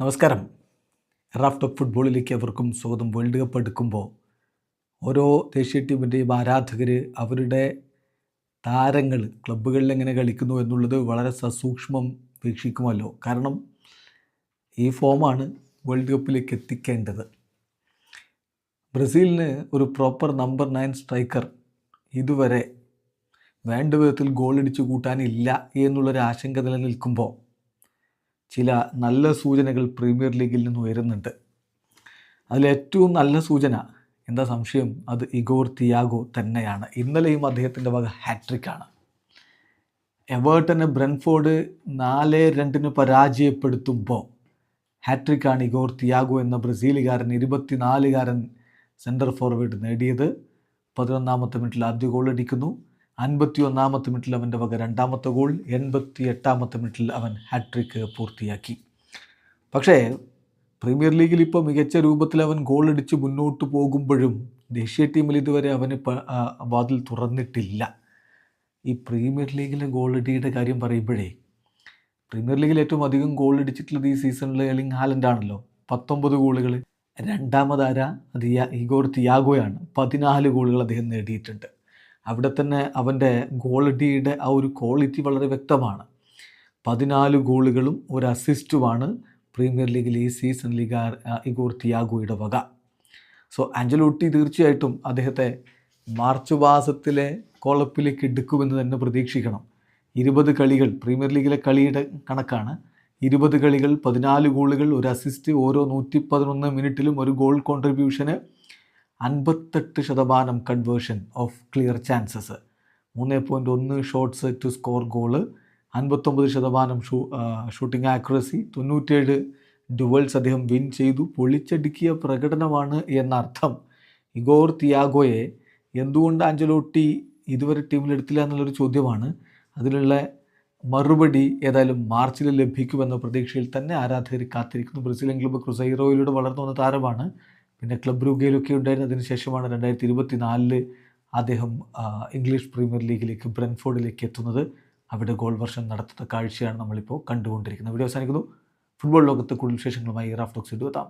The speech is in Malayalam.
നമസ്കാരം. റാഫ് ടോക്ക് ഫുട്ബോളിലേക്ക് അവർക്കും സ്വാഗതം. വേൾഡ് കപ്പ് എടുക്കുമ്പോൾ ഓരോ ദേശീയ ടീമിൻ്റെയും ആരാധകർ അവരുടെ താരങ്ങൾ ക്ലബ്ബുകളിൽ എങ്ങനെ കളിക്കുന്നു എന്നുള്ളത് വളരെ സസൂക്ഷ്മം വീക്ഷിക്കുമല്ലോ. കാരണം ഈ ഫോമാണ് വേൾഡ് കപ്പിലേക്ക് എത്തിക്കേണ്ടത്. ബ്രസീലിന് ഒരു പ്രോപ്പർ നമ്പർ 9 സ്ട്രൈക്കർ ഇതുവരെ വേണ്ട വിധത്തിൽ ഗോളടിച്ചു കൂട്ടാനില്ല എന്നുള്ളൊരു ആശങ്ക നിലനിൽക്കുമ്പോൾ ചില നല്ല സൂചനകൾ പ്രീമിയർ ലീഗിൽ നിന്ന് ഉയരുന്നുണ്ട്. അതിലേറ്റവും നല്ല സൂചന, എന്താ സംശയം, അത് ഇഗോർ തിയാഗോ തന്നെയാണ്. ഇന്നലെയും അദ്ദേഹത്തിൻ്റെ വക ഹാട്രിക്കാണ്. എവേർട്ടനെ ബ്രെൻഫോർഡ് 4-2 പരാജയപ്പെടുത്തുമ്പോൾ ഹാട്രിക്കാണ് ഇഗോർ തിയാഗോ എന്ന ബ്രസീലുകാരൻ 24-കാരൻ സെൻറ്റർ ഫോർവേഡ് നേടിയത്. 11-ാമത്തെ മിനിറ്റിൽ ആദ്യ ഗോൾ അടിക്കുന്നു. 51-ാമത്തെ മിനിറ്റിൽ അവൻ്റെ വക രണ്ടാമത്തെ ഗോൾ. 88-ാമത്തെ മിനിറ്റിൽ അവൻ ഹാട്രിക്ക് പൂർത്തിയാക്കി. പക്ഷേ പ്രീമിയർ ലീഗിൽ ഇപ്പോൾ മികച്ച രൂപത്തിൽ അവൻ ഗോൾ അടിച്ച് മുന്നോട്ട് പോകുമ്പോഴും ദേശീയ ടീമിൽ ഇതുവരെ അവന് വാതിൽ തുറന്നിട്ടില്ല. ഈ പ്രീമിയർ ലീഗിലെ ഗോളടിയുടെ കാര്യം പറയുമ്പോഴേ, പ്രീമിയർ ലീഗിൽ ഏറ്റവും അധികം ഗോൾ അടിച്ചിട്ടുള്ളത് ഈ സീസണിൽ എർലിംഗ് ഹാലൻഡാണല്ലോ, 19 ഗോളുകൾ. രണ്ടാമതാര അത് ഇഗോർ തിയാഗോയാണ്, 14 ഗോളുകൾ അദ്ദേഹം നേടിയിട്ടുണ്ട്. അവിടെ തന്നെ അവൻ്റെ ഗോളടിയുടെ ആ ഒരു ക്വാളിറ്റി വളരെ വ്യക്തമാണ്. 14 ഗോളുകളും ഒരു അസിസ്റ്റുമാണ് പ്രീമിയർ ലീഗിൽ ഈ സീസണിൽ ഇഗോർ തിയാഗോയുടെ വക. സോ ആഞ്ചലോട്ടി തീർച്ചയായിട്ടും അദ്ദേഹത്തെ മാർച്ച് മാസത്തിലെ കോളപ്പിലേക്ക് എടുക്കുമെന്ന് തന്നെ പ്രതീക്ഷിക്കണം. 20 കളികൾ പ്രീമിയർ ലീഗിലെ കളിയുടെ കണക്കാണ്. 20 കളികൾ, 14 ഗോളുകൾ, ഒരു അസിസ്റ്റ്, ഓരോ 111 മിനിറ്റിലും ഒരു ഗോൾ കോൺട്രിബ്യൂഷന്, 58% conversion of clear chances, 3.1 shots to score goal, 59% shooting accuracy, 97 duels അദ്ദേഹം വിൻ ചെയ്തു. പൊളിച്ചടുക്കിയ പ്രകടനമാണ് എന്നർത്ഥം. ഇഗോർ തിയാഗോയെ എന്തുകൊണ്ട് ആഞ്ചലോട്ടി ഇതുവരെ ടീമിലെടുത്തില്ല എന്നുള്ളൊരു ചോദ്യമാണ്. അതിനുള്ള മറുപടി ഏതായാലും മാർച്ചിൽ ലഭിക്കുമെന്ന പ്രതീക്ഷയിൽ തന്നെ ആരാധകർ കാത്തിരിക്കുന്നു. ബ്രസീലിയൻ ക്ലബ്ബ് ക്രുസൈറോയിലൂടെ വളർന്നു വന്ന താരമാണ്. പിന്നെ ക്ലബ് ബ്രൂഗയിലൊക്കെ ഉണ്ടായിരുന്നു. അതിനുശേഷമാണ് 2024 അദ്ദേഹം ഇംഗ്ലീഷ് പ്രീമിയർ ലീഗിലേക്ക് ബ്രെൻഫോർഡിലേക്ക് എത്തുന്നത്. അവിടെ ഗോൾ വർഷം നടത്തുന്ന കാഴ്ചയാണ് നമ്മളിപ്പോൾ കണ്ടുകൊണ്ടിരിക്കുന്നത്. വീഡിയോ അവസാനിക്കുന്നു. ഫുട്ബോൾ ലോകത്ത് കൂടുതൽ വിശേഷങ്ങളുമായി റാഫ് ടോക്സ് എത്താം.